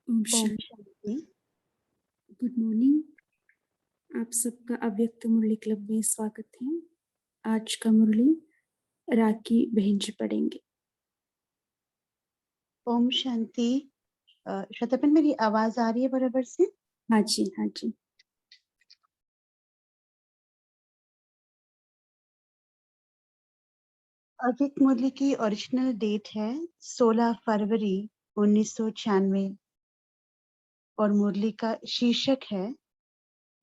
ओम ओम शांति। शांति। Good morning. आप सबका अव्यक्त मुरली क्लब में स्वागत है। आज का मुरली राखी बहन जी पढ़ेंगे। ओम शांति। श्वेताबेन, मेरी आवाज आ रही है बराबर से? हाँ जी, हाँ जी। अव्यक्त मुरली की ओरिजिनल डेट है 16 फरवरी 1996 और मुरली का शीर्षक है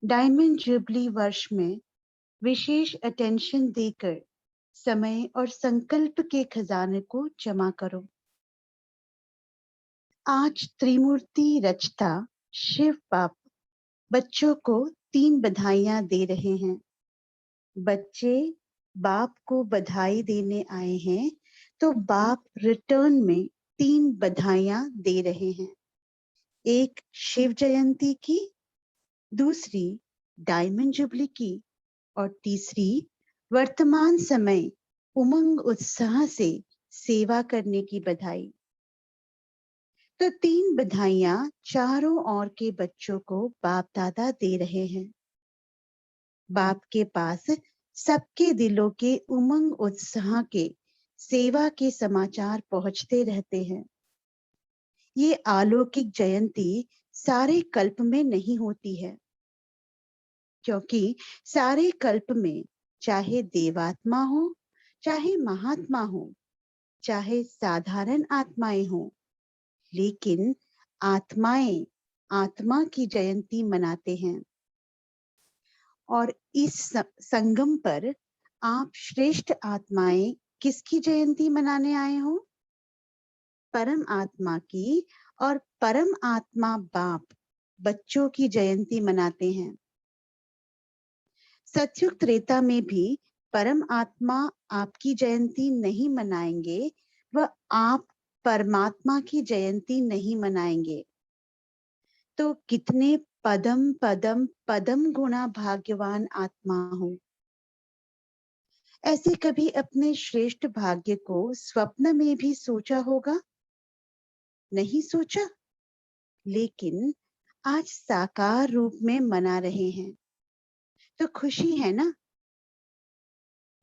डायमंड जुबली वर्ष में विशेष अटेंशन देकर समय और संकल्प के खजाने को जमा करो। आज त्रिमूर्ति रचता शिव बाप बच्चों को 3 बधाइयां दे रहे हैं। बच्चे बाप को बधाई देने आए हैं तो बाप रिटर्न में 3 बधाइयां दे रहे हैं। एक शिव जयंती की, दूसरी डायमंड जुबली की और तीसरी वर्तमान समय उमंग उत्साह से सेवा करने की बधाई। तो 3 बधाइयां चारों ओर के बच्चों को बाप दादा दे रहे हैं। बाप के पास सबके दिलों के उमंग उत्साह के सेवा के समाचार पहुंचते रहते हैं। ये अलौकिक जयंती सारे कल्प में नहीं होती है, क्योंकि सारे कल्प में चाहे देवात्मा हो, चाहे महात्मा हो, चाहे साधारण आत्माएं हो, लेकिन आत्माएं आत्मा की जयंती मनाते हैं। और इस संगम पर आप श्रेष्ठ आत्माएं किसकी जयंती मनाने आए हो? परम आत्मा की। और परम आत्मा बाप बच्चों की जयंती मनाते हैं। सतयुग त्रेता में भी परम आत्मा आपकी जयंती नहीं मनाएंगे, वह आप परमात्मा की जयंती नहीं मनाएंगे। तो कितने पदम पदम पदम गुणा भाग्यवान आत्मा हो। ऐसे कभी अपने श्रेष्ठ भाग्य को स्वप्न में भी सोचा होगा? नहीं सोचा, लेकिन आज साकार रूप में मना रहे हैं, तो खुशी है ना?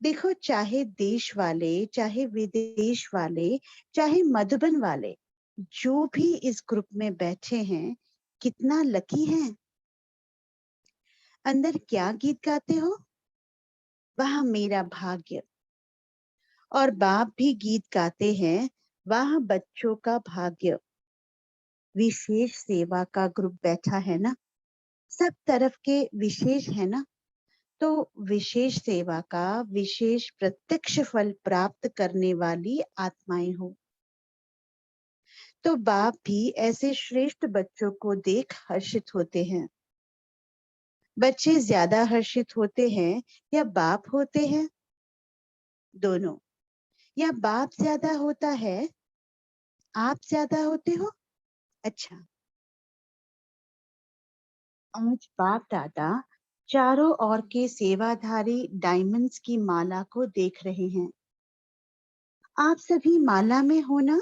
देखो, चाहे देश वाले, चाहे विदेश वाले, चाहे मधुबन वाले, जो भी इस ग्रुप में बैठे हैं, कितना लकी हैं। अंदर क्या गीत गाते हो? वाह मेरा भाग्य। और बाप भी गीत गाते हैं, वाह बच्चों का भाग्य। विशेष सेवा का ग्रुप बैठा है ना, सब तरफ के विशेष है ना, तो विशेष सेवा का विशेष प्रत्यक्ष फल प्राप्त करने वाली आत्माएं हो। तो बाप भी ऐसे श्रेष्ठ बच्चों को देख हर्षित होते हैं। बच्चे ज्यादा हर्षित होते हैं या बाप होते हैं? दोनों। या बाप ज्यादा होता है, आप ज्यादा होते हो? अच्छा, आज बाप दादा चारों ओर के सेवाधारी डायमंड्स की माला को देख रहे हैं। आप सभी माला में हो ना?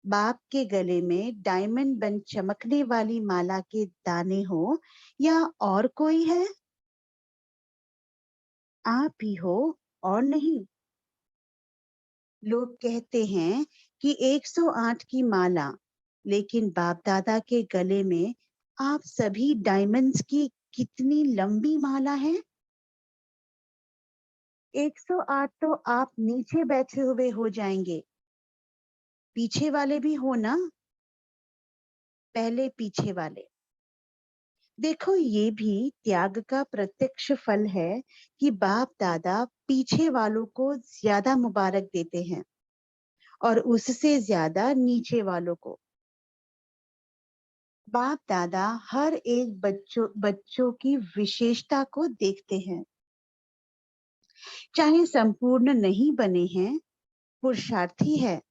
बाप के गले में डायमंड बन चमकने वाली माला के दाने हो या और कोई है? आप ही हो और नहीं। लोग कहते हैं कि 108 की माला, लेकिन बाप दादा के गले में आप सभी डायमंड्स की कितनी लंबी माला है? 108 तो आप नीचे बैठे हुए हो जाएंगे। पीछे वाले भी हो ना? पहले पीछे वाले। देखो, ये भी त्याग का प्रत्यक्ष फल है कि बाप दादा पीछे वालों को ज्यादा मुबारक देते हैं और उससे ज्यादा नीचे वालों को। बाप दादा हर एक बच्चों की विशेषता को देखते हैं। चाहे संपूर्ण नहीं बने हैं, पुरुषार्थी है,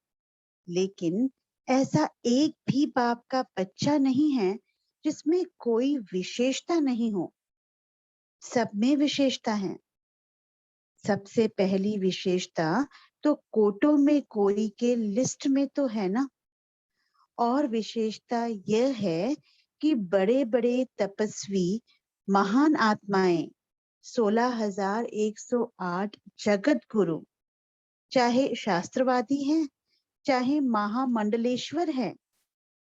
लेकिन ऐसा एक भी बाप का बच्चा नहीं है जिसमें कोई विशेषता नहीं हो। सब में विशेषता है। सबसे पहली विशेषता तो कोटों में कोई के लिस्ट में तो है ना। और विशेषता यह है कि बड़े बड़े तपस्वी महान आत्माएं 16,108 जगत गुरु, चाहे शास्त्रवादी हैं, चाहे महामंडलेश्वर है,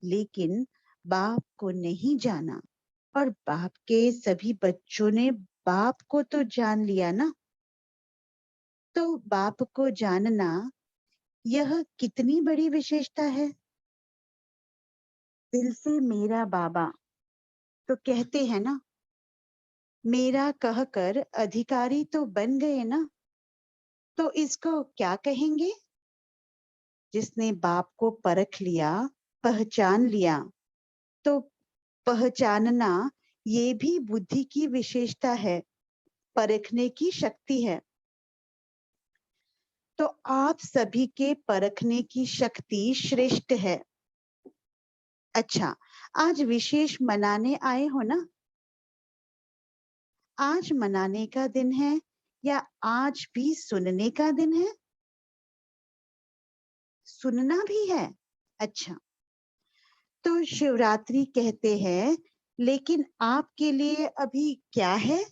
लेकिन बाप को नहीं जाना। और बाप के सभी बच्चों ने बाप को तो जान लिया ना। तो बाप को जानना यह कितनी बड़ी विशेषता है। दिल से मेरा बाबा तो कहते हैं ना, मेरा कहकर अधिकारी तो बन गए ना। तो इसको क्या कहेंगे? जिसने बाप को परख लिया, पहचान लिया। तो पहचानना ये भी बुद्धि की विशेषता है, परखने की शक्ति है। तो आप सभी के परखने की शक्ति श्रेष्ठ है। अच्छा, आज विशेष मनाने आए हो ना? आज मनाने का दिन है या आज भी सुनने का दिन है? सुनना भी है। अच्छा, तो शिवरात्रि कहते हैं, लेकिन आपके लिए अभी क्या है?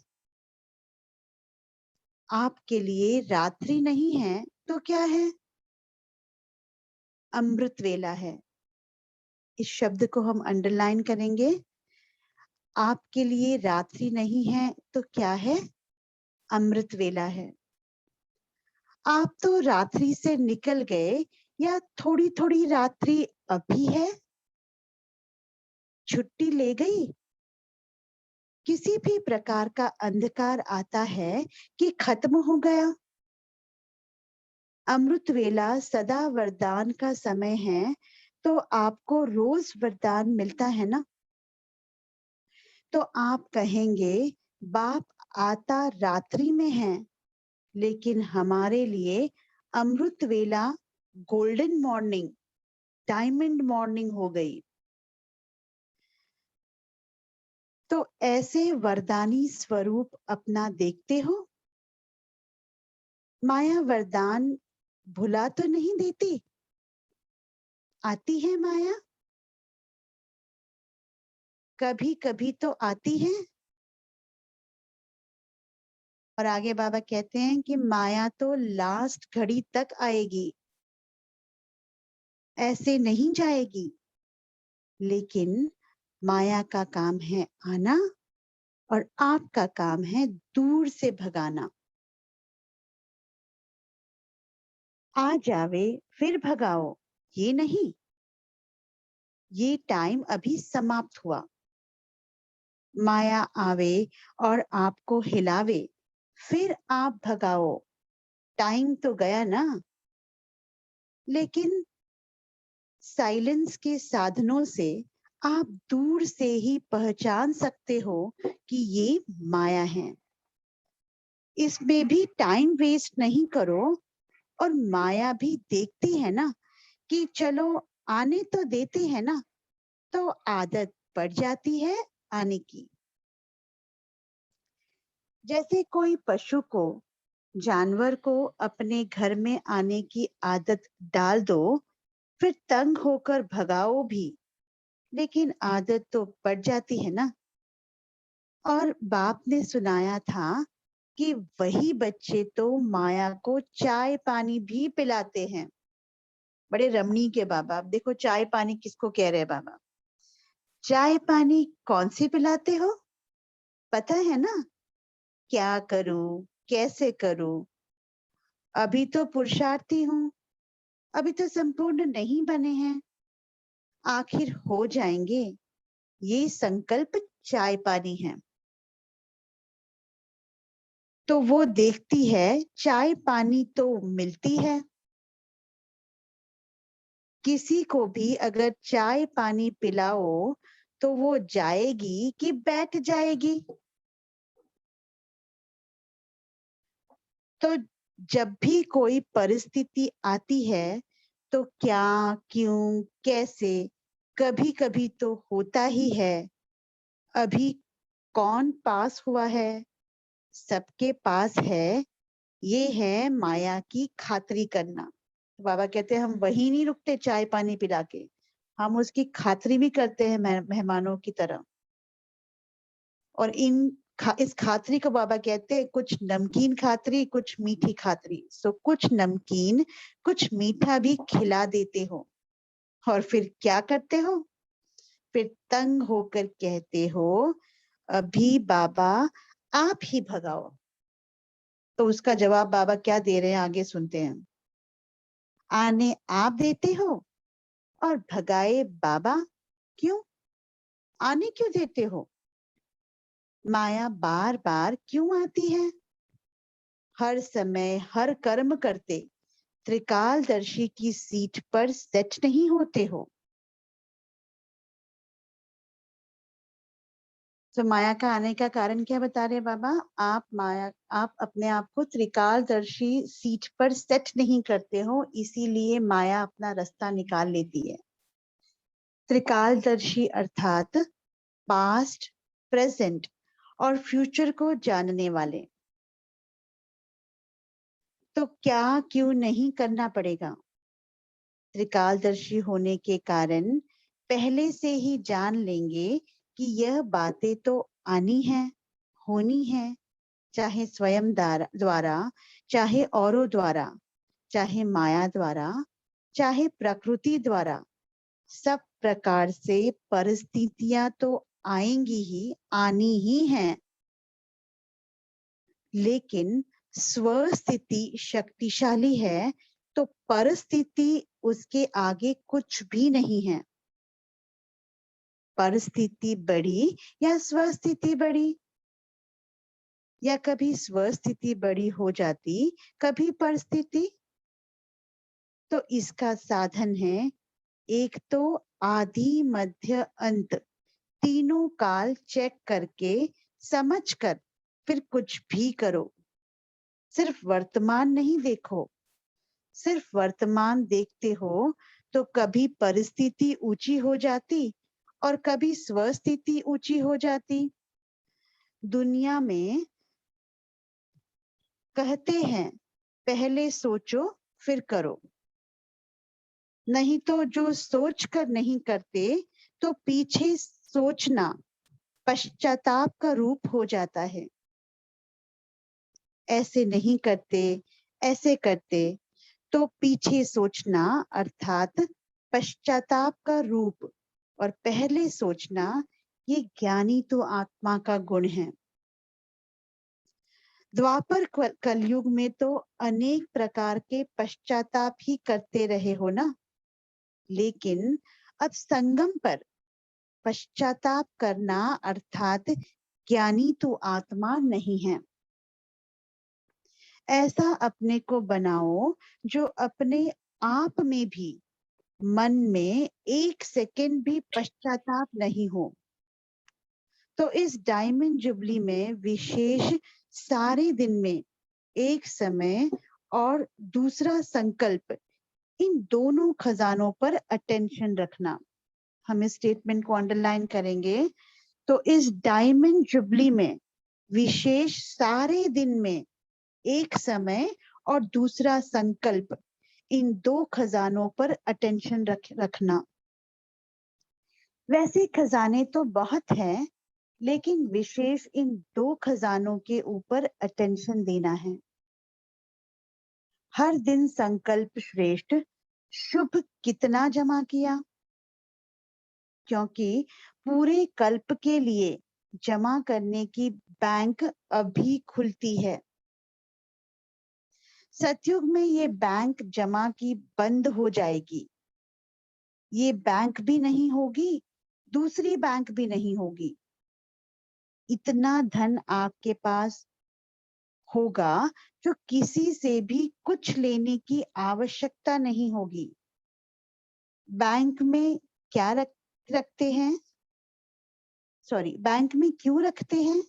आपके लिए रात्रि नहीं है तो क्या है? अमृत वेला है। इस शब्द को हम अंडरलाइन करेंगे। आपके लिए रात्रि नहीं है तो क्या है? अमृत वेला है। आप तो रात्रि से निकल गए या थोड़ी थोड़ी रात्रि अभी है? छुट्टी ले गई? किसी भी प्रकार का अंधकार आता है कि खत्म हो गया? अमृत वेला सदा वरदान का समय है, तो आपको रोज वरदान मिलता है ना। तो आप कहेंगे बाप आता रात्रि में है, लेकिन हमारे लिए अमृत वेला गोल्डन मॉर्निंग, डायमंड मॉर्निंग हो गई। तो ऐसे वरदानी स्वरूप अपना देखते हो। माया वरदान भुला तो नहीं देती? आती है माया, कभी कभी तो आती है। और आगे बाबा कहते हैं कि माया तो लास्ट घड़ी तक आएगी, ऐसे नहीं जाएगी। लेकिन माया का काम है आना और आपका काम है दूर से भगाना। आ जावे फिर भगाओ, ये नहीं। ये टाइम अभी समाप्त हुआ। माया आवे और आपको हिलावे, फिर आप भगाओ, टाइम तो गया ना। लेकिन साइलेंस के साधनों से आप दूर से ही पहचान सकते हो कि ये माया है। इसमें भी टाइम वेस्ट नहीं करो। और माया भी देखती है ना कि चलो आने तो देते हैं ना, तो आदत पड़ जाती है आने की। जैसे कोई पशु को, जानवर को अपने घर में आने की आदत डाल दो, फिर तंग होकर भगाओ भी, लेकिन आदत तो पड़ जाती है ना। और बाप ने सुनाया था कि वही बच्चे तो माया को चाय पानी भी पिलाते हैं। बड़े रमणी के बाबा। अब देखो चाय पानी किसको कह रहे हैं बाबा? चाय पानी कौन सी पिलाते हो? पता है ना? क्या करूं, कैसे करूं? अभी तो पुरुषार्थी हूं, अभी तो संपूर्ण नहीं बने हैं, आखिर हो जाएंगे। ये संकल्प चाय पानी है। तो वो देखती है, चाय पानी तो मिलती है। किसी को भी अगर चाय पानी पिलाओ तो वो जाएगी कि बैठ जाएगी? तो जब भी कोई परिस्थिति आती है तो क्या, क्यों, कैसे, कभी कभी तो होता ही है। अभी कौन पास हुआ है? सबके पास है। ये है माया की खातिरी करना। तो बाबा कहते हैं हम वही नहीं रुकते चाय पानी पिला के, हम उसकी खातिरी भी करते हैं मेहमानों की तरह। और इस खातिरी को बाबा कहते हैं कुछ नमकीन खातिरी, कुछ मीठी खातिरी। सो कुछ नमकीन, कुछ मीठा भी खिला देते हो और फिर क्या करते हो? फिर तंग होकर कहते हो अभी बाबा आप ही भगाओ। तो उसका जवाब बाबा क्या दे रहे हैं आगे सुनते हैं। आने आप देते हो और भगाए बाबा। क्यों? आने क्यों देते हो? माया बार बार क्यों आती है? हर समय हर कर्म करते त्रिकालदर्शी की सीट पर सेट नहीं होते हो। तो माया का आने का कारण क्या बता रहे बाबा? आप अपने आप को त्रिकालदर्शी सीट पर सेट नहीं करते हो, इसीलिए माया अपना रास्ता निकाल लेती है। त्रिकालदर्शी अर्थात पास्ट, प्रेजेंट और फ्यूचर को जानने वाले। तो क्या क्यों नहीं करना पड़ेगा? त्रिकालदर्शी होने के कारण पहले से ही जान लेंगे कि यह बातें तो आनी है, होनी है, चाहे स्वयं द्वारा, चाहे औरों द्वारा, चाहे माया द्वारा, चाहे प्रकृति द्वारा। सब प्रकार से परिस्थितियां तो आएंगी ही, आनी ही हैं। लेकिन स्वस्थिति शक्तिशाली है तो परिस्थिति उसके आगे कुछ भी नहीं है। परिस्थिति बड़ी या स्वस्थिति बड़ी, या कभी स्वस्थिति बड़ी हो जाती, कभी परिस्थिति। तो इसका साधन है एक तो आदि मध्य अंत तीनों काल चेक करके समझकर फिर कुछ भी करो। सिर्फ वर्तमान नहीं देखो। सिर्फ वर्तमान देखते हो तो कभी परिस्थिति ऊंची हो जाती और कभी स्वस्थिति ऊंची हो जाती। दुनिया में कहते हैं पहले सोचो फिर करो, नहीं तो जो सोच कर नहीं करते तो पीछे सोचना पश्चाताप का रूप हो जाता है। ऐसे नहीं करते, ऐसे करते तो पीछे सोचना अर्थात पश्चाताप का रूप, और पहले सोचना ये ज्ञानी तो आत्मा का गुण है। द्वापर कलयुग में तो अनेक प्रकार के पश्चाताप ही करते रहे हो ना, लेकिन अब संगम पर पश्चाताप करना अर्थात ज्ञानी तो आत्मा नहीं है। ऐसा अपने को बनाओ जो अपने आप में भी मन में एक सेकंड भी पश्चाताप नहीं हो। तो इस डायमंड जुबली में विशेष सारे दिन में एक समय और दूसरा संकल्प, इन दोनों खजानों पर अटेंशन रखना। हम इस स्टेटमेंट को अंडरलाइन करेंगे। तो इस डायमंड जुबली में विशेष सारे दिन में एक समय और दूसरा संकल्प, इन दो खजानों पर अटेंशन रखना। वैसे खजाने तो बहुत हैं, लेकिन विशेष इन दो खजानों के ऊपर अटेंशन देना है। हर दिन संकल्प श्रेष्ठ शुभ कितना जमा किया, क्योंकि पूरे कल्प के लिए जमा करने की बैंक अभी खुलती है। सतयुग में ये बैंक जमा की बंद हो जाएगी। ये बैंक भी नहीं होगी, दूसरी बैंक भी नहीं होगी। इतना धन आपके पास होगा जो किसी से भी कुछ लेने की आवश्यकता नहीं होगी। बैंक में क्या रखते हैं? सॉरी, बैंक में क्यों रखते हैं?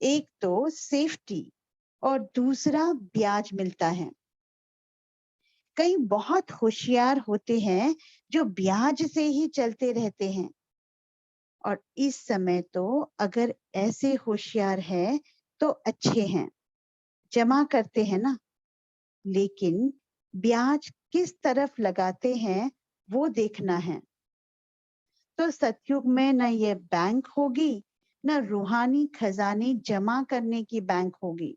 एक तो सेफ्टी और दूसरा ब्याज मिलता है। कई बहुत होशियार होते हैं जो ब्याज से ही चलते रहते हैं, और इस समय तो अगर ऐसे होशियार है तो अच्छे हैं, जमा करते हैं ना, लेकिन ब्याज किस तरफ लगाते हैं वो देखना है। तो सतयुग में न ये बैंक होगी, न रूहानी खजाने जमा करने की बैंक होगी।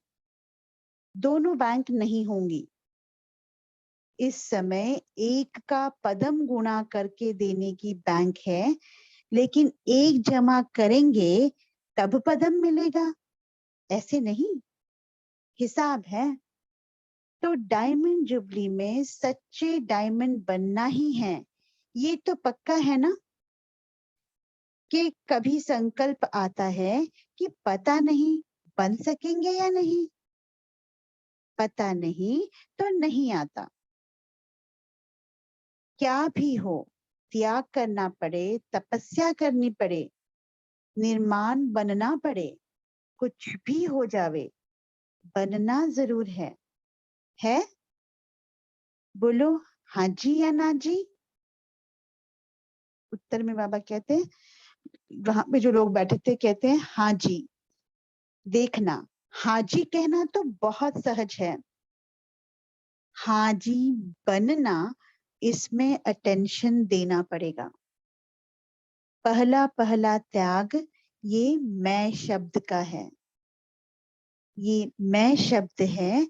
दोनों बैंक नहीं होंगी। इस समय एक का पदम गुणा करके देने की बैंक है, लेकिन एक जमा करेंगे तब पदम मिलेगा, ऐसे नहीं, हिसाब है। तो डायमंड जुबली में सच्चे डायमंड बनना ही है, ये तो पक्का है ना। कि कभी संकल्प आता है कि पता नहीं बन सकेंगे या नहीं, पता नहीं तो नहीं आता। क्या भी हो, त्याग करना पड़े, तपस्या करनी पड़े, निर्माण बनना पड़े, कुछ भी हो जावे, बनना जरूर है? बोलो हाँ जी या ना जी। उत्तर में बाबा कहते हैं, वहां पे जो लोग बैठे थे कहते हैं हाँ जी। देखना, हाँ जी कहना तो बहुत सहज है, हाँ जी बनना, इसमें अटेंशन देना पड़ेगा। पहला पहला त्याग ये मैं शब्द का है। ये मैं शब्द है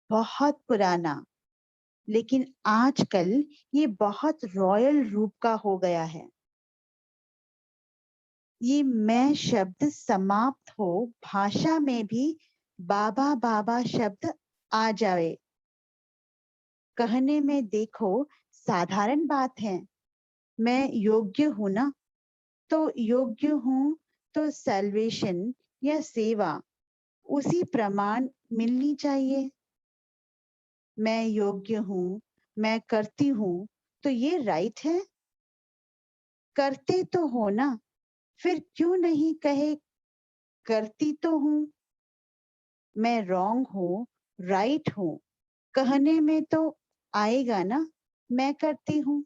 बहुत पुराना, लेकिन आजकल ये बहुत रॉयल रूप का हो गया है। ये मैं शब्द समाप्त हो, भाषा में भी बाबा बाबा शब्द आ जाए। कहने में देखो साधारण बात है, मैं योग्य हूं ना, तो योग्य हूं तो सैल्वेशन या सेवा उसी प्रमाण मिलनी चाहिए। मैं योग्य हूं, मैं करती हूं, तो ये राइट है। करते तो हो ना, फिर क्यों नहीं कहे करती तो हूं। मैं रॉन्ग हूं, राइट हूं, कहने में तो आएगा ना, मैं करती हूं।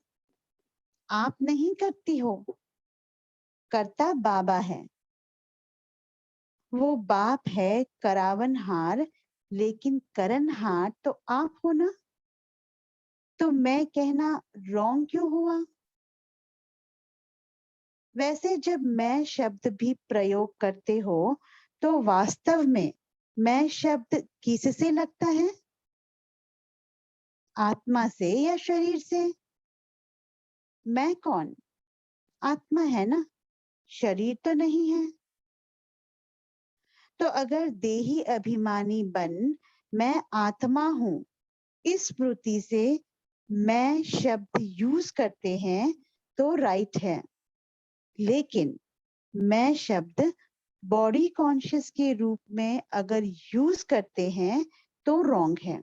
आप नहीं करती हो, करता बाबा है। वो बाप है करावनहार, लेकिन करनहार तो आप हो ना। तो मैं कहना रॉन्ग क्यों हुआ। वैसे जब मैं शब्द भी प्रयोग करते हो तो वास्तव में मैं शब्द किससे लगता है, आत्मा से या शरीर से। मैं कौन, आत्मा है ना, शरीर तो नहीं है। तो अगर देही अभिमानी बन मैं आत्मा हूं इस स्मृति से मैं शब्द यूज करते हैं तो राइट है, लेकिन मैं शब्द बॉडी कॉन्शियस के रूप में अगर यूज करते हैं तो रॉन्ग है।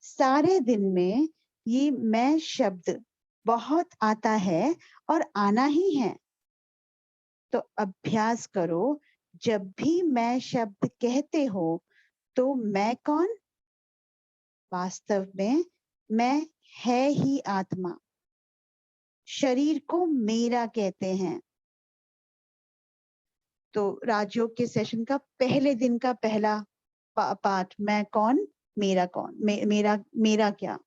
सारे दिन में ये मैं शब्द बहुत आता है और आना ही है। तो अभ्यास करो, जब भी मैं शब्द कहते हो तो मैं कौन, वास्तव में मैं है ही आत्मा। शरीर को मेरा कहते हैं। तो राजयोग के सेशन का पहले दिन का पहला पाठ, मैं कौन मेरा कौन, मेरा मेरा क्या।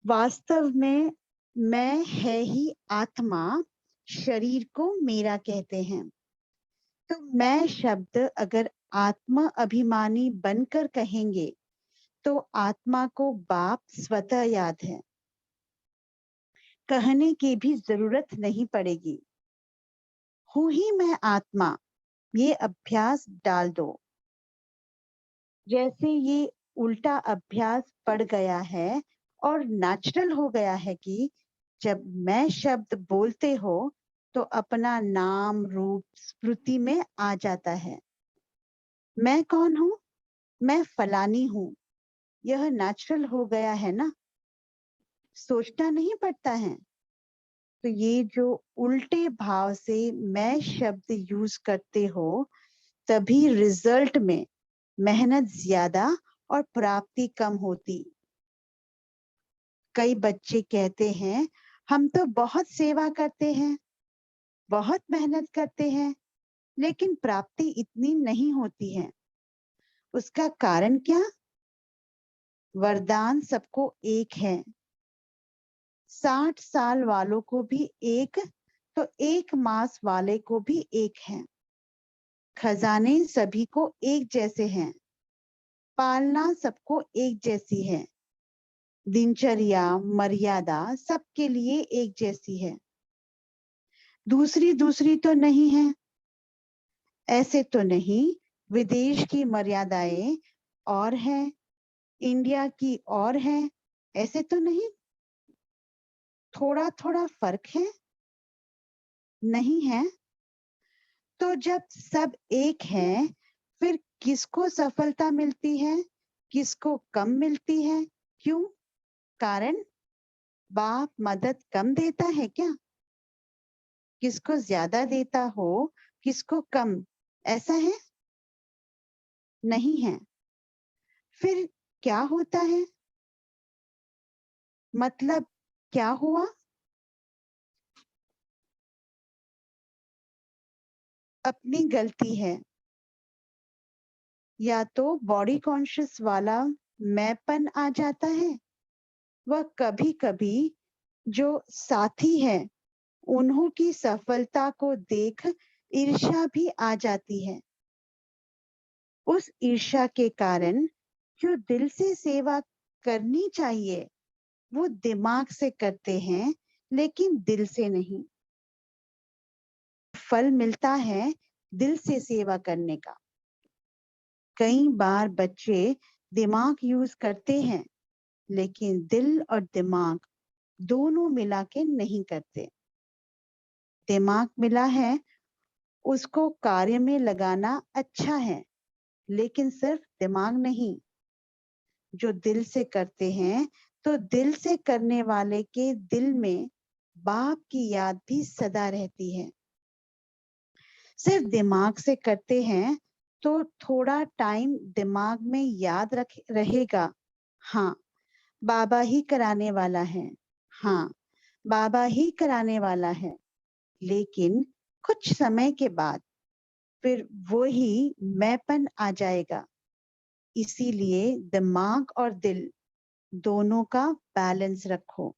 वास्तव में मैं है ही आत्मा, शरीर को मेरा कहते हैं। तो मैं शब्द अगर आत्मा अभिमानी बनकर कहेंगे तो आत्मा को बाप स्वतः याद है, कहने की भी जरूरत नहीं पड़ेगी। हूं ही मैं आत्मा, ये अभ्यास डाल दो। जैसे ये उल्टा अभ्यास पड़ गया है और नेचुरल हो गया है कि जब मैं शब्द बोलते हो तो अपना नाम रूप स्मृति में आ जाता है। मैं कौन हूं, मैं फलानी हूं, यह नेचुरल हो गया है ना, सोचना नहीं पड़ता है। तो ये जो उल्टे भाव से मैं शब्द यूज करते हो तभी रिजल्ट में मेहनत ज्यादा और प्राप्ति कम होती। कई बच्चे कहते हैं हम तो बहुत सेवा करते हैं, बहुत मेहनत करते हैं, लेकिन प्राप्ति इतनी नहीं होती है। उसका कारण क्या, वरदान सबको एक है, 60 साल वालों को भी एक, तो 1 मास वाले को भी एक है। खजाने सभी को एक जैसे हैं, पालना सबको एक जैसी है। दिनचर्या मर्यादा सबके लिए एक जैसी है, दूसरी दूसरी तो नहीं है। ऐसे तो नहीं, विदेश की मर्यादाएं और हैं, इंडिया की और है, ऐसे तो नहीं। थोड़ा थोड़ा फर्क है, नहीं है। तो जब सब एक है, फिर किसको सफलता मिलती है, किसको कम मिलती है? क्यों? कारण बाप मदद कम देता है क्या? किसको ज्यादा देता हो, किसको कम, ऐसा है? नहीं है। फिर क्या होता है? मतलब क्या हुआ? अपनी गलती है, या तो बॉडी कॉन्शियस वाला मैंपन आ जाता है। वह कभी कभी जो साथी है उन्हों की सफलता को देख ईर्ष्या भी आ जाती है। उस ईर्ष्या के कारण जो दिल से सेवा करनी चाहिए वो दिमाग से करते हैं, लेकिन दिल से नहीं। फल मिलता है दिल से सेवा करने का। कई बार बच्चे दिमाग यूज करते हैं, लेकिन दिल और दिमाग दोनों मिला के नहीं करते। दिमाग मिला है, उसको कार्य में लगाना अच्छा है, लेकिन सिर्फ दिमाग नहीं। जो दिल से करते हैं, तो दिल से करने वाले के दिल में बाप की याद भी सदा रहती है। सिर्फ दिमाग से करते हैं तो थोड़ा टाइम दिमाग में याद रहेगा, हाँ बाबा ही कराने वाला है, हाँ बाबा ही कराने वाला है। लेकिन कुछ समय के बाद फिर वो ही मैंपन आ जाएगा। इसीलिए दिमाग और दिल दोनों का बैलेंस रखो।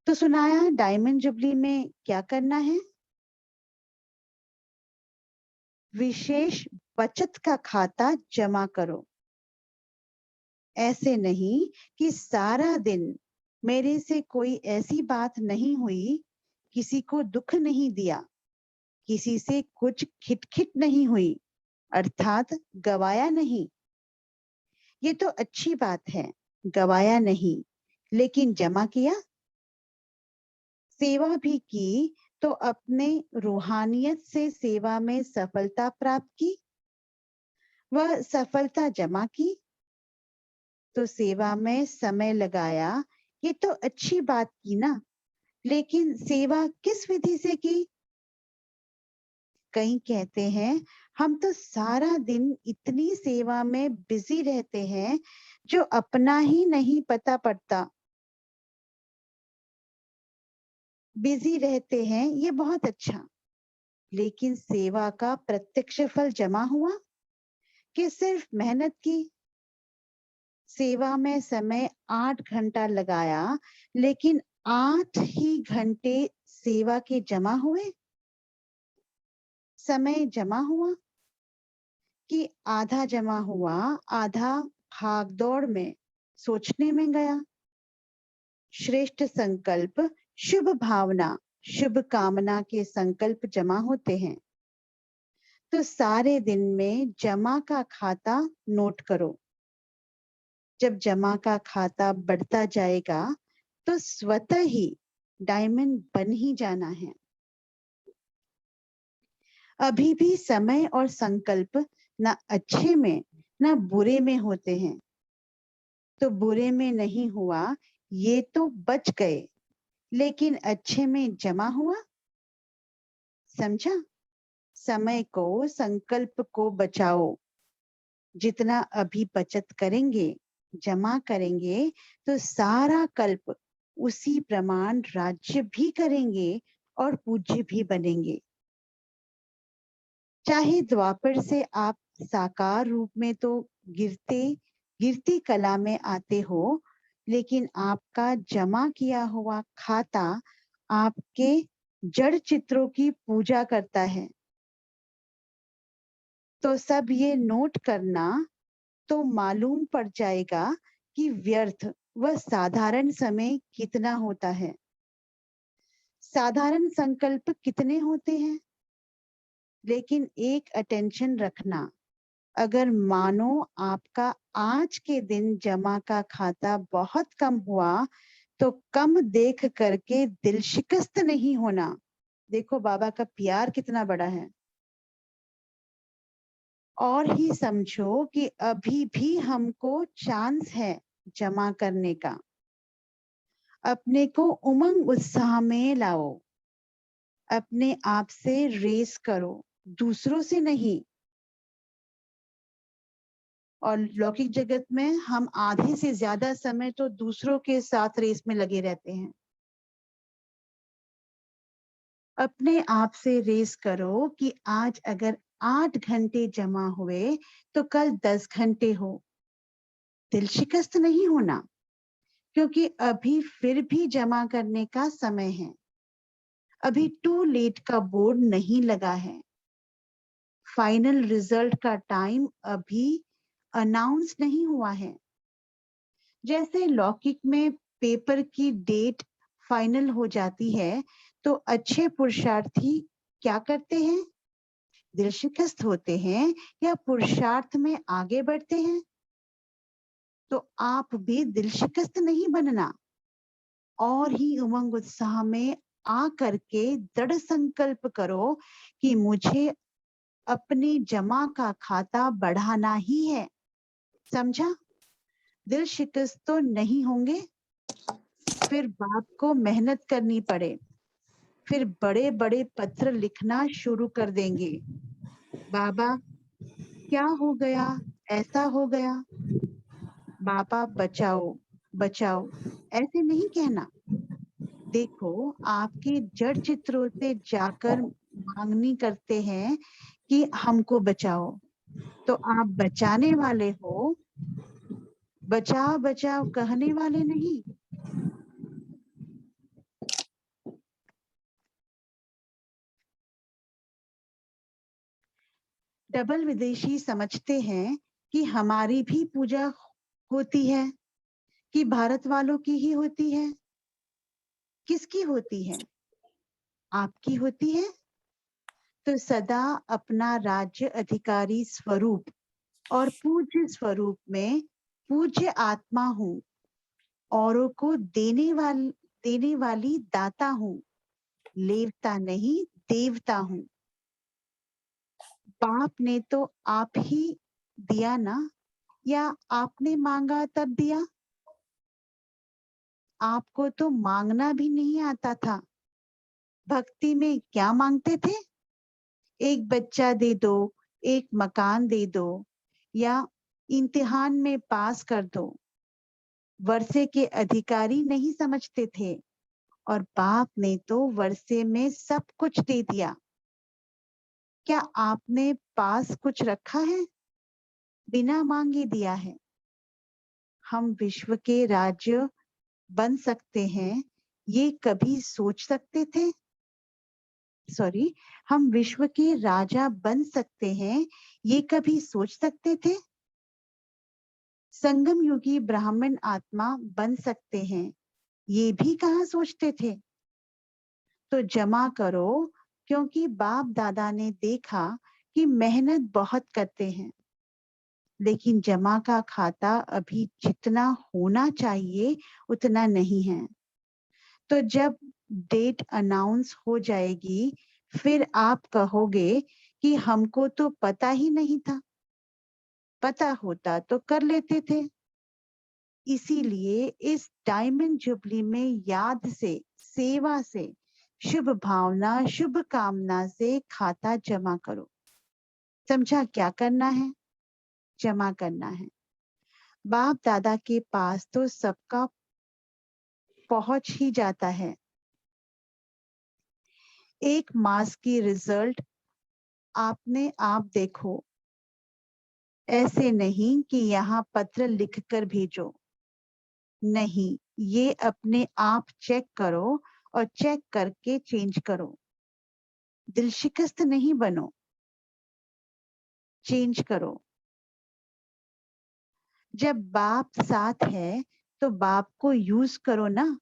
तो सुनाया डायमंड जुबली में क्या करना है? विशेष बचत का खाता जमा करो। ऐसे नहीं कि सारा दिन मेरे से कोई ऐसी बात नहीं हुई, किसी को दुख नहीं दिया, किसी से कुछ खिटखिट नहीं हुई, अर्थात गवाया नहीं। ये तो अच्छी बात है, गवाया नहीं, लेकिन जमा किया, सेवा भी की, तो अपने रूहानियत से सेवा में सफलता प्राप्त की। वह सफलता जमा की तो सेवा में समय लगाया, ये तो अच्छी बात की ना। लेकिन सेवा किस विधि से की? कई कहते हैं हम तो सारा दिन इतनी सेवा में बिजी रहते हैं जो अपना ही नहीं पता पड़ता। बिजी रहते हैं ये बहुत अच्छा, लेकिन सेवा का प्रत्यक्ष फल जमा हुआ कि सिर्फ मेहनत की? सेवा में समय 8 घंटा लगाया, लेकिन 8 ही घंटे सेवा के जमा हुए? समय जमा हुआ कि आधा जमा हुआ, आधा भाग दौड़ में सोचने में गया? श्रेष्ठ संकल्प, शुभ भावना, शुभ कामना के संकल्प जमा होते हैं। तो सारे दिन में जमा का खाता नोट करो। जब जमा का खाता बढ़ता जाएगा तो स्वतः ही डायमंड बन ही जाना है। अभी भी समय और संकल्प ना अच्छे में ना बुरे में होते हैं। तो बुरे में नहीं हुआ ये तो बच गए, लेकिन अच्छे में जमा हुआ। समझा? समय को, संकल्प को बचाओ। जितना अभी बचत करेंगे, जमा करेंगे, तो सारा कल्प उसी प्रमाण राज्य भी करेंगे और पूज्य भी बनेंगे। चाहे द्वापर से आप साकार रूप में तो गिरती कला में आते हो, लेकिन आपका जमा किया हुआ खाता आपके जड़ चित्रों की पूजा करता है। तो सब ये नोट करना, तो मालूम पड़ जाएगा कि व्यर्थ व साधारण समय कितना होता है। साधारण संकल्प कितने होते हैं, लेकिन एक अटेंशन रखना, अगर मानो आपका आज के दिन जमा का खाता बहुत कम हुआ, तो कम देख करके दिल शिकस्त नहीं होना। देखो बाबा का प्यार कितना बड़ा है। और ही समझो कि अभी भी हमको चांस है जमा करने का। अपने को उमंग उत्साह में लाओ, अपने आप से रेस करो, दूसरों से नहीं। और लौकिक जगत में हम आधे से ज्यादा समय तो दूसरों के साथ रेस में लगे रहते हैं। अपने आप से रेस करो कि आज अगर 8 घंटे जमा हुए तो कल 10 घंटे हो। दिल शिकस्त नहीं होना, क्योंकि अभी फिर भी जमा करने का समय है। अभी टू लेट का बोर्ड नहीं लगा है। फाइनल रिजल्ट का टाइम अभी अनाउंस नहीं हुआ है। जैसे लौकिक में पेपर की डेट फाइनल हो जाती है, तो अच्छे पुरुषार्थी क्या करते हैं? दिल शिकस्त होते हैं या पुरुषार्थ में आगे बढ़ते हैं? तो आप भी दिल शिकस्त नहीं बनना, और ही उमंग उत्साह में आ करके दृढ़ संकल्प करो कि मुझे अपने जमा का खाता बढ़ाना ही है। समझा? दिल शिकस्त तो नहीं होंगे, फिर बाप को मेहनत करनी पड़े, फिर बड़े बड़े पत्र लिखना शुरू कर देंगे। बाबा क्या हो गया, ऐसा हो गया, बाबा बचाओ बचाओ, ऐसे नहीं कहना। देखो आपके जड़ चित्रों से जाकर मांगनी करते हैं कि हमको बचाओ, तो आप बचाने वाले हो, बचाओ बचाओ कहने वाले नहीं। डबल विदेशी समझते हैं कि हमारी भी पूजा होती है, कि भारत वालों की ही होती है। किसकी होती है? आपकी होती है। तो सदा अपना राज्य अधिकारी स्वरूप और पूज्य स्वरूप में पूज्य आत्मा हूँ, औरों को देने वाली दाता हूँ, लेवता नहीं देवता हूँ। बाप ने तो आप ही दिया ना, या आपने मांगा तब दिया? आपको तो मांगना भी नहीं आता था। भक्ति में क्या मांगते थे? एक बच्चा दे दो, एक मकान दे दो, या इम्तिहान में पास कर दो। वर्षे के अधिकारी नहीं समझते थे, और बाप ने तो वर्षे में सब कुछ दे दिया। क्या आपने पास कुछ रखा है? बिना मांगे दिया है। हम विश्व के राज्य बन सकते हैं, ये कभी सोच सकते थे? सॉरी, हम विश्व के राजा बन सकते हैं, ये कभी सोच सकते थे? संगम युगी ब्राह्मण आत्मा बन सकते हैं, ये भी कहाँ सोचते थे? तो जमा करो, क्योंकि बाप दादा ने देखा कि मेहनत बहुत करते हैं, लेकिन जमा का खाता अभी जितना होना चाहिए उतना नहीं है। तो जब डेट अनाउंस हो जाएगी, फिर आप कहोगे कि हमको तो पता ही नहीं था, पता होता तो कर लेते थे। इसीलिए इस डायमंड जुबली में याद से, सेवा से, शुभ भावना, शुभ कामना से खाता जमा करो। समझा क्या करना है? जमा करना है। बाप दादा के पास तो सबका पहुंच ही जाता है। एक मास की रिजल्ट आपने आप देखो, ऐसे नहीं कि यहाँ पत्र लिखकर भेजो। नहीं, ये अपने आप चेक करो और चेक करके चेंज करो। दिल शिकस्त नहीं बनो, चेंज करो। जब बाप साथ है तो बाप को यूज करो ना।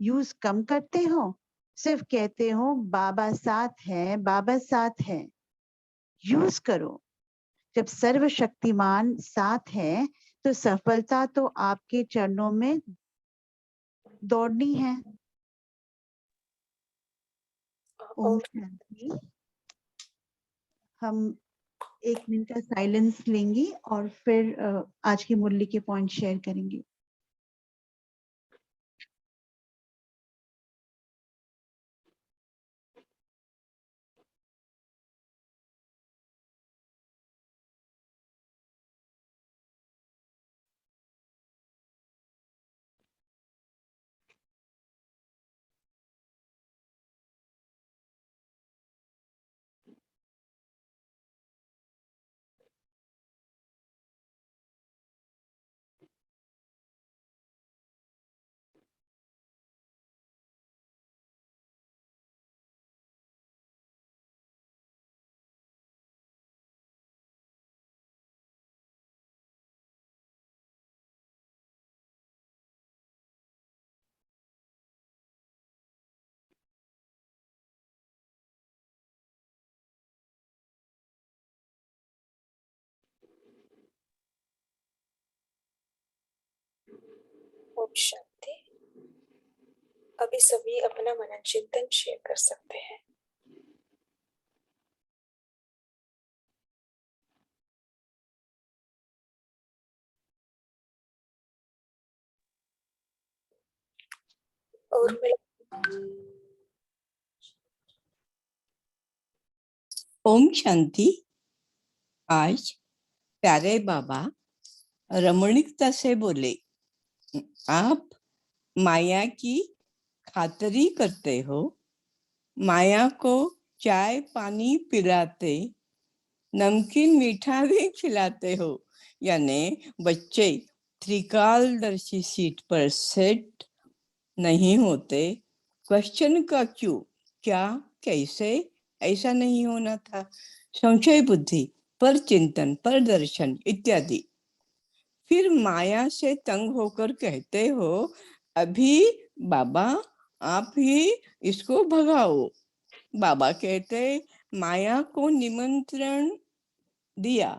यूज कम करते हो, सिर्फ कहते हो बाबा साथ है, बाबा साथ है। यूज करो। जब सर्वशक्तिमान साथ है तो सफलता तो आपके चरणों में दौड़नी है। ओम शांति। हम 1 मिनट का साइलेंस लेंगे और फिर आज की मुरली के पॉइंट शेयर करेंगे। ओम शांति। अभी सभी अपना मनन चिंतन शेयर कर सकते हैं। और ओम शांति। आज प्यारे बाबा रमणीकता से बोले, आप माया की खातरी करते हो, माया को चाय पानी पिलाते, नमकीन मीठा भी खिलाते हो। यानी बच्चे त्रिकालदर्शी सीट पर सेट नहीं होते। क्वेश्चन का क्यों, क्या, कैसे, ऐसा नहीं होना था। संशय बुद्धि पर चिंतन, पर दर्शन इत्यादि। फिर माया से तंग होकर कहते हो, अभी बाबा आप ही इसको भगाओ। बाबा कहते, माया को निमंत्रण दिया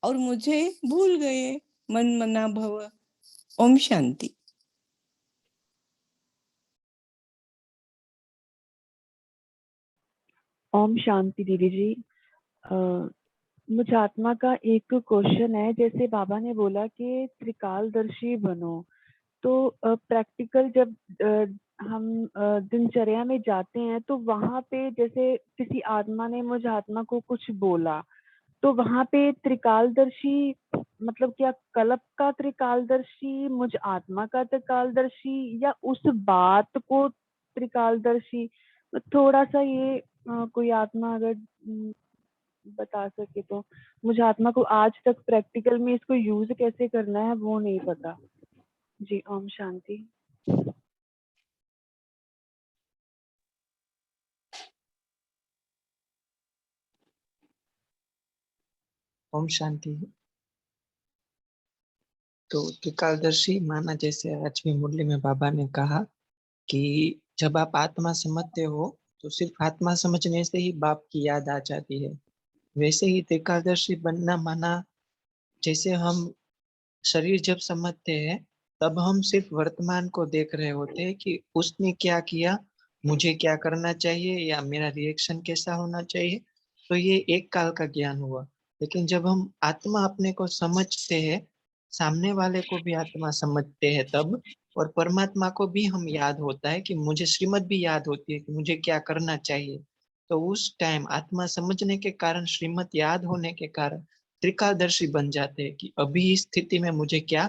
और मुझे भूल गए, मन मना भव। ओम शांति। ओम शांति दीदी जी। मुझे आत्मा का एक क्वेश्चन है। जैसे बाबा ने बोला कि त्रिकालदर्शी बनो, तो प्रैक्टिकल जब हम दिनचर्या में जाते हैं तो वहां पे जैसे किसी आत्मा ने मुझ आत्मा को कुछ बोला, तो वहां पे त्रिकालदर्शी मतलब क्या कल्प का त्रिकालदर्शी, मुझ आत्मा का त्रिकालदर्शी, या उस बात को त्रिकालदर्शी? थोड़ा सा ये कोई आत्मा अगर बता सके तो। मुझे आत्मा को आज तक प्रैक्टिकल में इसको यूज कैसे करना है वो नहीं पता जी। ओम शांति। ओम शांति। तो त्रिकालदर्शी माना, जैसे आज की मुरली में बाबा ने कहा कि जब आप आत्मा समझते हो तो सिर्फ आत्मा समझने से ही बाप की याद आ जाती है। वैसे ही त्रिकालदर्शी बनना माना, जैसे हम शरीर जब समझते हैं तब हम सिर्फ वर्तमान को देख रहे होते हैं कि उसने क्या किया, मुझे क्या करना चाहिए या मेरा रिएक्शन कैसा होना चाहिए। तो ये एक काल का ज्ञान हुआ। लेकिन जब हम आत्मा अपने को समझते हैं, सामने वाले को भी आत्मा समझते हैं तब, और परमात्मा को भी हम याद होता है कि मुझे श्रीमत भी याद होती है कि मुझे क्या करना चाहिए। तो उस टाइम आत्मा समझने के कारण, श्रीमत याद होने के कारण त्रिकालदर्शी बन जाते हैं कि अभी इस स्थिति में मुझे क्या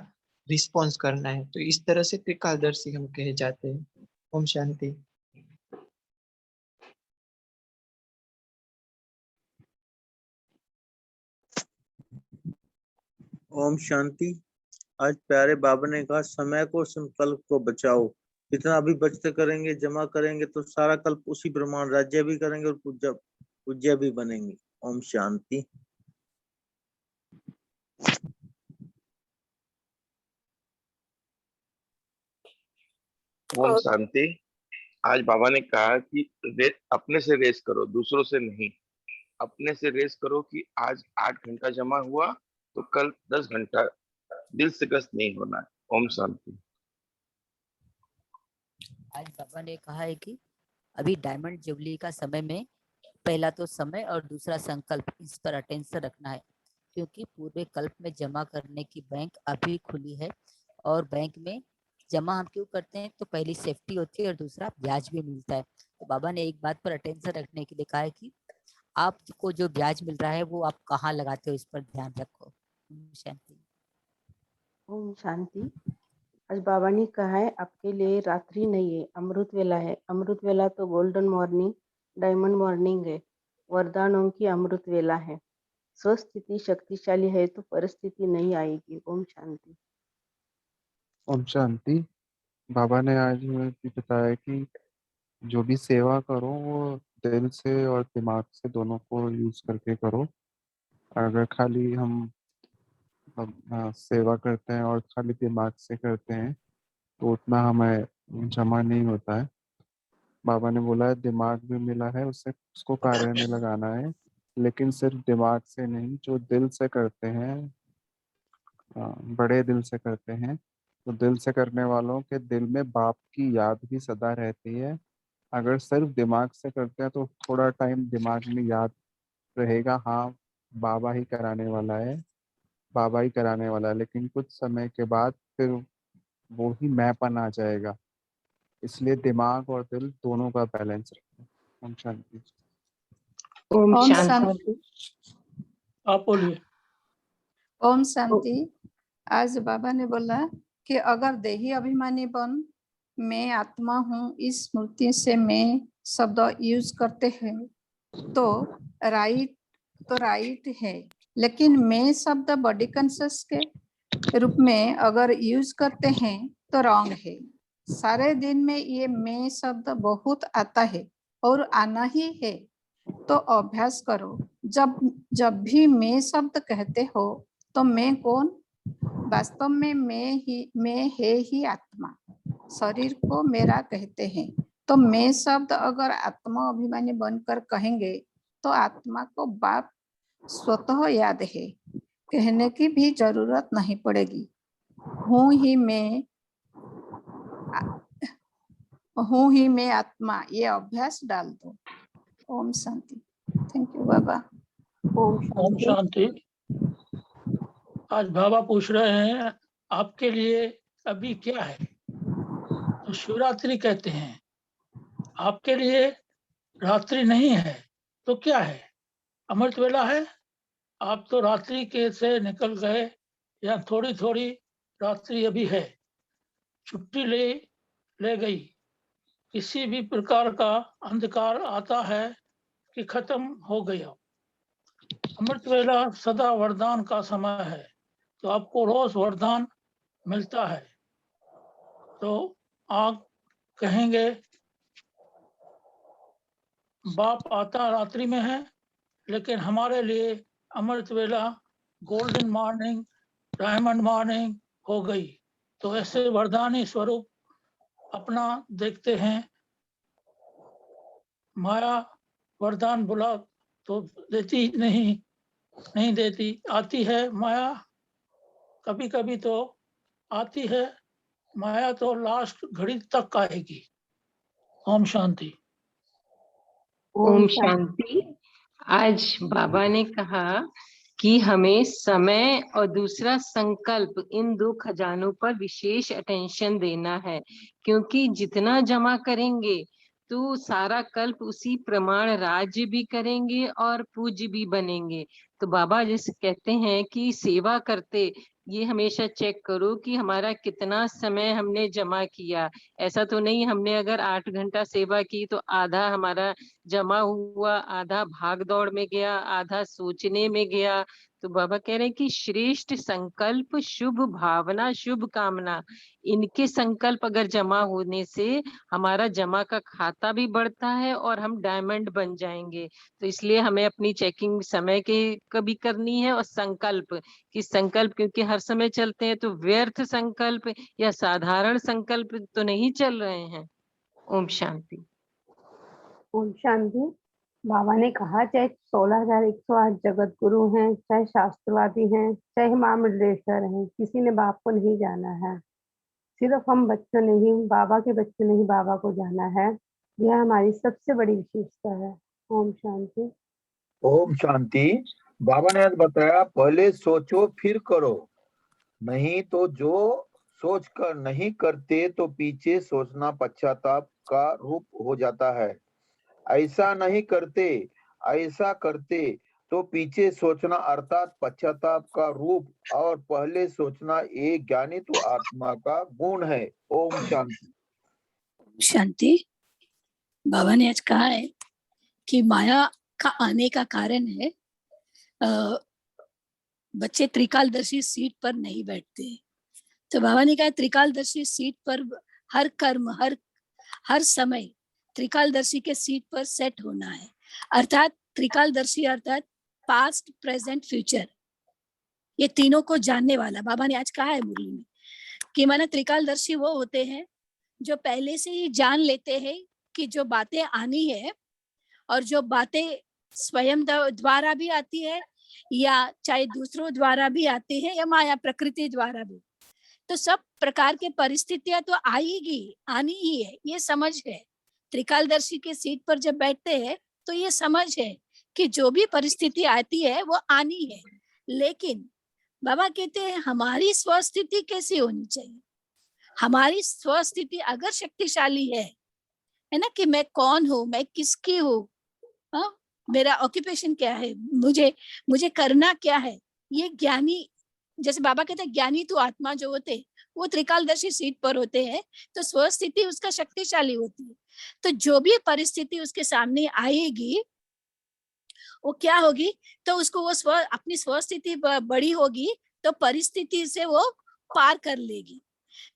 रिस्पॉन्स करना है। तो इस तरह से त्रिकालदर्शी हम कहे जाते हैं। ओम शांति। ओम शांति। आज प्यारे बाबा ने कहा समय को संकल्प को बचाओ। जितना अभी बचते करेंगे, जमा करेंगे तो सारा कल्प उसी प्रमाण राज्य भी करेंगे और पूज्य पूज्य भी बनेंगे। ओम शांति। ओम शांति। आज बाबा ने कहा कि अपने से रेस करो, दूसरों से नहीं। अपने से रेस करो कि आज 8 घंटा जमा हुआ तो कल 10 घंटा। दिल से गस्त नहीं होना है। ओम शांति। आज बाबा ने कहा है कि अभी डायमंड जुबली का समय में पहला तो समय और दूसरा संकल्प, इस पर अटेंशन रखना है, क्योंकि पूरे कल्प में जमा करने की बैंक अभी खुली है। और बैंक में जमा हम क्यों करते हैं, तो पहली सेफ्टी होती है और दूसरा ब्याज भी मिलता है। तो बाबा ने एक बात पर अटेंशन रखने के लिए कहा है कि आपको जो ब्याज मिल रहा है वो आप कहाँ लगाते हो, इस पर ध्यान रखो। शांति। ओम शांति। आज बाबा ने कहा है आपके लिए रात्रि नहीं है, अमृत वेला है। अमृत वेला तो गोल्डन मॉर्निंग, डायमंड मॉर्निंग है। वरदानों की अमृत वेला है। स्वस्थिति शक्तिशाली है तो परिस्थिति नहीं आएगी। ओम शांति। ओम शांति। बाबा ने आज भी बताया कि जो भी सेवा करो वो दिल से और दिमाग से दोनों को यूज करके करो। अगर खाली हम सेवा करते हैं और खाली दिमाग से करते हैं तो उतना हमें जमा नहीं होता है। बाबा ने बोला है दिमाग भी मिला है, उसको कार्य में लगाना है, लेकिन सिर्फ दिमाग से नहीं, जो दिल से करते हैं, बड़े दिल से करते हैं। तो दिल से करने वालों के दिल में बाप की याद भी सदा रहती है। अगर सिर्फ दिमाग से करते हैं तो थोड़ा टाइम दिमाग में याद रहेगा, हाँ बाबा ही कराने वाला है, बाबा ही कराने वाला है, लेकिन कुछ समय के बाद फिर वो ही मैंपन आ जाएगा। इसलिए दिमाग और दिल दोनों का बैलेंस रखें। ओम शांति। ओम ओम शांति। आप बोलिए। ओम शांति। आज बाबा ने बोला कि अगर देही अभिमानी बन मैं आत्मा हूँ इस स्मृति से मैं शब्द यूज करते हैं तो राइट है, लेकिन मैं शब्द बॉडी कॉन्शियस के रूप में अगर यूज करते हैं तो रॉन्ग है। सारे दिन में ये मैं शब्द बहुत आता है और आना ही है, तो अभ्यास करो। जब भी मैं शब्द कहते हो तो मैं कौन, वास्तव में मैं है ही आत्मा। शरीर को मेरा कहते हैं, तो मैं शब्द अगर आत्मा अभिमानी बनकर कहेंगे तो आत्मा को बाप स्वतः याद है, कहने की भी जरूरत नहीं पड़ेगी। हूँ ही मैं आत्मा, ये अभ्यास डाल दो। ओम शांति। थैंक यू बाबा। ओम शांति। आज बाबा पूछ रहे हैं आपके लिए अभी क्या है, तो शिवरात्रि कहते हैं। आपके लिए रात्रि नहीं है तो क्या है, अमृत वेला है। आप तो रात्रि के से निकल गए, या थोड़ी थोड़ी रात्रि अभी है। छुट्टी ले गई। किसी भी प्रकार का अंधकार आता है कि खत्म हो गया। अमृत वेला सदा वरदान का समय है, तो आपको रोज वरदान मिलता है। तो आप कहेंगे बाप आता रात्रि में है, लेकिन हमारे लिए अमृत वेला गोल्डन मॉर्निंग, डायमंड मॉर्निंग हो गई। तो ऐसे वरदानी स्वरूप अपना देखते हैं। माया वरदान बुला तो देती नहीं देती, आती है माया, कभी कभी तो आती है माया, तो लास्ट घड़ी तक आएगी। ओम शांति। ओम शांति। आज बाबा ने कहा कि हमें समय और दूसरा संकल्प, इन दो खजानों पर विशेष अटेंशन देना है, क्योंकि जितना जमा करेंगे तो सारा कल्प उसी प्रमाण राज्य भी करेंगे और पूज्य भी बनेंगे। तो बाबा जैसे कहते हैं कि सेवा करते ये हमेशा चेक करो कि हमारा कितना समय हमने जमा किया। ऐसा तो नहीं हमने अगर 8 घंटा सेवा की तो आधा हमारा जमा हुआ, आधा भाग दौड़ में गया, आधा सोचने में गया, तो बाबा कह रहे हैं कि श्रेष्ठ संकल्प, शुभ भावना, शुभ कामना, इनके संकल्प अगर जमा होने से हमारा जमा का खाता भी बढ़ता है और हम डायमंड बन जाएंगे। तो इसलिए हमें अपनी चेकिंग समय के कभी करनी है, और संकल्प कि संकल्प क्योंकि हर समय चलते हैं, तो व्यर्थ संकल्प या साधारण संकल्प तो नहीं चल रहे हैं। ओम शांति। ओम शांति। बाबा ने कहा चाहे 16,108 जगत गुरु हैं, चाहे शास्त्रवादी हैं, चाहे महामंडलेश्वर हैं, किसी ने बाप को नहीं जाना है। सिर्फ हम बच्चों ने ही, बाबा के बच्चों ने ही बाबा को जाना है। यह हमारी सबसे बड़ी विशेषता है। ओम शांति। ओम शांति। बाबा ने आज बताया पहले सोचो फिर करो, नहीं तो जो सोच कर नहीं करते तो पीछे सोचना पश्चाताप का रूप हो जाता है। ऐसा नहीं करते, ऐसा करते तो पीछे सोचना अर्थात पश्चाताप का रूप, और पहले सोचना ये ज्ञानी तो आत्मा का गुण है। ओम शांति। शांति। बाबा ने आज कहा है कि माया का आने का कारण है बच्चे त्रिकालदर्शी सीट पर नहीं बैठते। तो बाबा ने कहा त्रिकालदर्शी सीट पर हर कर्म, हर समय त्रिकालदर्शी के सीट पर सेट होना है। अर्थात त्रिकालदर्शी अर्थात पास्ट, प्रेजेंट, फ्यूचर, ये तीनों को जानने वाला। बाबा ने आज कहा है मुरली में कि माना त्रिकालदर्शी वो होते हैं जो पहले से ही जान लेते हैं कि जो बातें आनी है, और जो बातें स्वयं द्वारा भी आती है या चाहे दूसरों द्वारा भी आती है या माया प्रकृति द्वारा भी, तो सब प्रकार के परिस्थितियां तो आएगी, आनी ही है, ये समझ है। त्रिकालदर्शी के सीट पर जब बैठते हैं तो ये समझ है कि जो भी परिस्थिति आती है वो आनी है। लेकिन बाबा कहते हैं हमारी स्वस्थिति कैसी होनी चाहिए। हमारी स्वस्थिति अगर शक्तिशाली है ना, कि मैं कौन हूँ, मैं किसकी हूँ, मेरा ऑक्यूपेशन क्या है, मुझे करना क्या है, ये ज्ञानी, जैसे बाबा कहते हैं ज्ञानी तो आत्मा जो होते वो त्रिकालदर्शी सीट पर होते हैं, तो स्वस्थिति उसका शक्तिशाली होती है। तो जो भी परिस्थिति उसके सामने आएगी वो क्या होगी, तो उसको वो अपनी स्वस्थिति बड़ी होगी तो परिस्थिति से वो पार कर लेगी।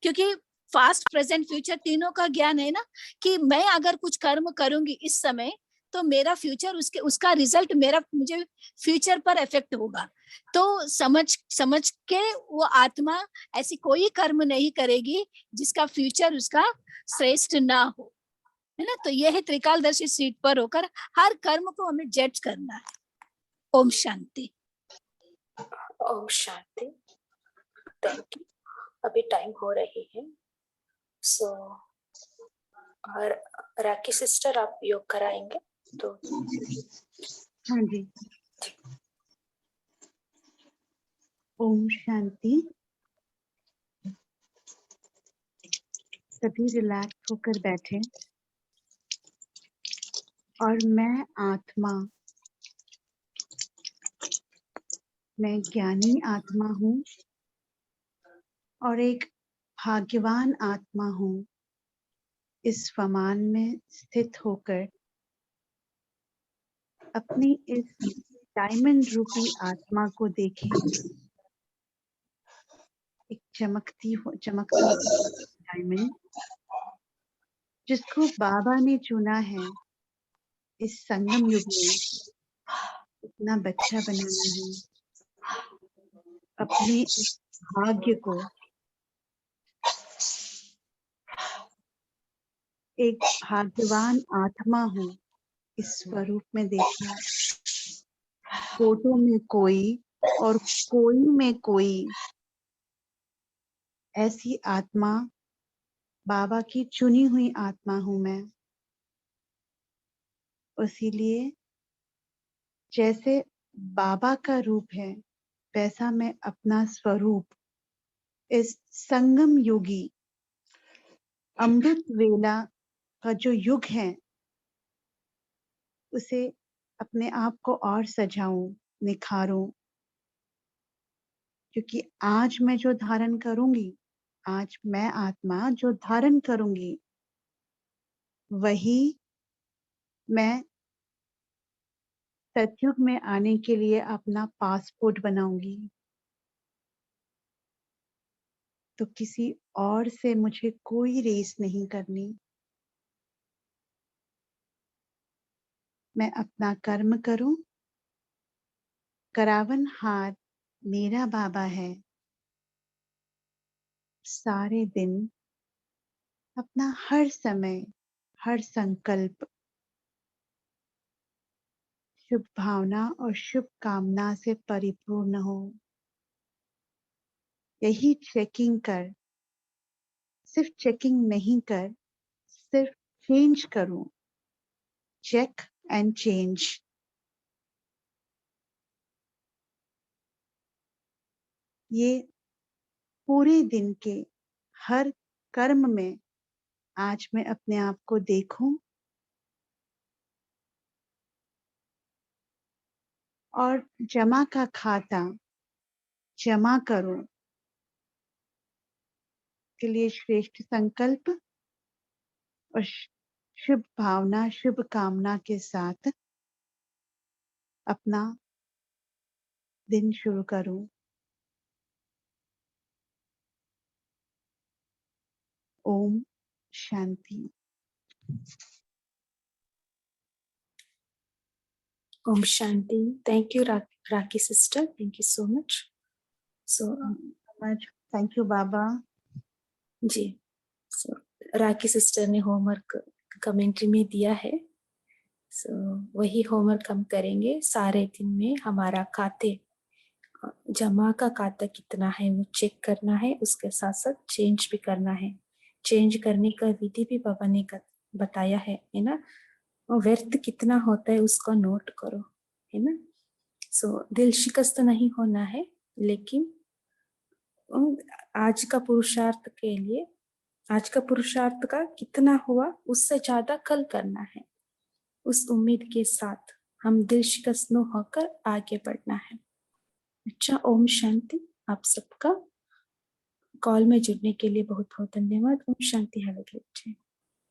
क्योंकि पास्ट, प्रेजेंट, फ्यूचर तीनों का ज्ञान है ना, कि मैं अगर कुछ कर्म करूंगी इस समय तो मेरा फ्यूचर, उसका रिजल्ट मुझे फ्यूचर पर इफेक्ट होगा। तो समझ के वो आत्मा ऐसी कोई कर्म नहीं करेगी जिसका फ्यूचर उसका श्रेष्ठ ना हो, है ना। तो यह है त्रिकालदर्शी सीट पर होकर हर कर्म को हमें जज करना है। ओम शांति। ओम शांति। Thank you. अभी टाइम हो रही है, सो और राखी सिस्टर आप योग कराएंगे तो। हाँ जी। ओम शांति। सभी रिलैक्स होकर बैठे और मैं आत्मा, मैं ज्ञानी आत्मा हूँ और एक भाग्यवान आत्मा हूँ। इस फमान में स्थित होकर अपनी इस डायमंड रूपी आत्मा को देखें, एक चमकती डायमंड जिसको बाबा ने चुना है इस संगम युग में अपना बच्चा बनाना है। अपने इस भाग्य को एक भाग्यवान आत्मा हूँ इस स्वरूप में देखना। फोटो में कोई और कोई में कोई, ऐसी आत्मा बाबा की चुनी हुई आत्मा हूं मैं। इसीलिए जैसे बाबा का रूप है वैसा मैं अपना स्वरूप इस संगम योगी अमृत वेला का जो युग है उसे अपने आप को और सजाऊं, निखारूं। क्योंकि आज मैं जो धारण करूंगी, आज मैं आत्मा जो धारण करूंगी वही मैं सतयुग में आने के लिए अपना पासपोर्ट बनाऊंगी, तो किसी और से मुझे कोई रेस नहीं करनी। मैं अपना कर्म करूं, करावन हार मेरा बाबा है। सारे दिन अपना हर समय, हर संकल्प शुभ भावना और शुभ कामना से परिपूर्ण हो। यही चेकिंग कर, सिर्फ चेकिंग नहीं कर, सिर्फ चेंज करूं। Check and change. ये पूरे दिन के हर कर्म में आज मैं अपने आप को देखूं और जमा का खाता जमा करूं के लिए श्रेष्ठ संकल्प और शुभ भावना, शुभ कामना के साथ अपना दिन शुरू करूं। Om Shanti. Om Shanti. Thank you, Raki sister. Thank you so much. So much. Thank you, Baba. Ji, so Raki sister ने होमवर्क कमेंट्री में दिया है। so वही होमवर्क हम करेंगे। सारे दिन में हमारा खाते जमा का खाता कितना है वो चेक करना है, उसके साथ साथ चेंज भी करना है। चेंज करने का विधि भी बाबा ने बताया है ना। व्यर्थ कितना होता है उसको नोट करो, है ना। सो दिल शिकस्त नहीं होना है, लेकिन आज का पुरुषार्थ के लिए, आज का पुरुषार्थ का कितना हुआ उससे ज्यादा कल करना है। उस उम्मीद के साथ हम दिल शिकस्त न होकर आगे बढ़ना है। अच्छा, ओम शांति। आप सबका कॉल में जुड़ने के लिए बहुत बहुत धन्यवाद। ओम शांति। Have a great day.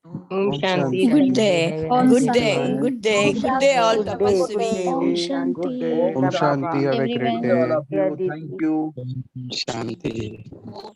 ओम शांति। Good day, Om good Shanti. day, good day, good day all Good day, good Tapasvi. day, Om Om Shanti. Good day. Om Shanti. Have a great Everyone. day. All of you. Didi. Thank you. Shanti.